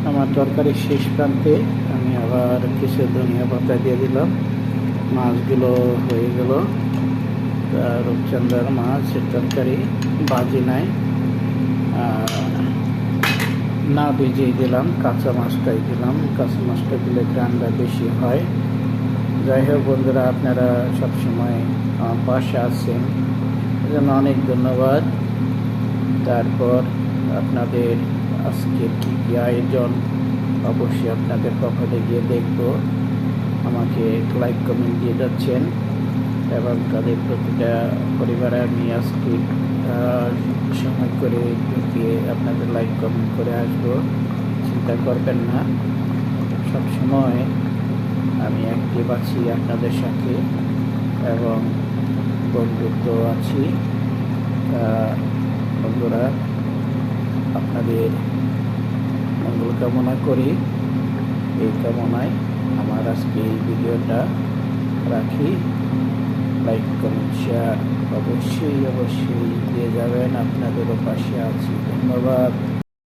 আমার তরকারির শেষ প্রান্তে আমি আবার কিছু ধনিয়া পাতা দিয়ে দিলাম। মাছগুলো হয়ে গেল। রূপচাঁদার মাছের তরকারি ভাজি নাই, না ভিজিয়ে দিলাম, কাঁচা মাছটাই দিলাম। কাঁচা মাছটা দিলে গ্রানটা বেশি হয়। যাই হোক বন্ধুরা, আপনারা সবসময় আমার পাশে আছেন, এজন্য অনেক ধন্যবাদ। তারপর আপনাদের আজকে কী কী আয়োজন অবশ্যই আপনাদের প্রোফাইলে গিয়ে দেখব। আমাকে লাইক কমেন্ট দিয়ে যাচ্ছেন এবং তাদের প্রতিটা পরিবারে আমি আজকে সময় করে ঢুকিয়ে আপনাদের লাইক কমেন্ট করে আসবো। চিন্তা করবেন না, সবসময় আমি অ্যাক্টিভ আছি আপনাদের সাথে এবং বন্ধুত্ব আছি। বন্ধুরা, আপনাদের মঙ্গল কামনা করি। এই কামনায় আমার আজকে এই ভিডিওটা রাখি। লাইক কমেন্ট শেয়ার অবশ্যই দিয়ে যাবেন। আপনাদেরও পাশে আছি। ধন্যবাদ।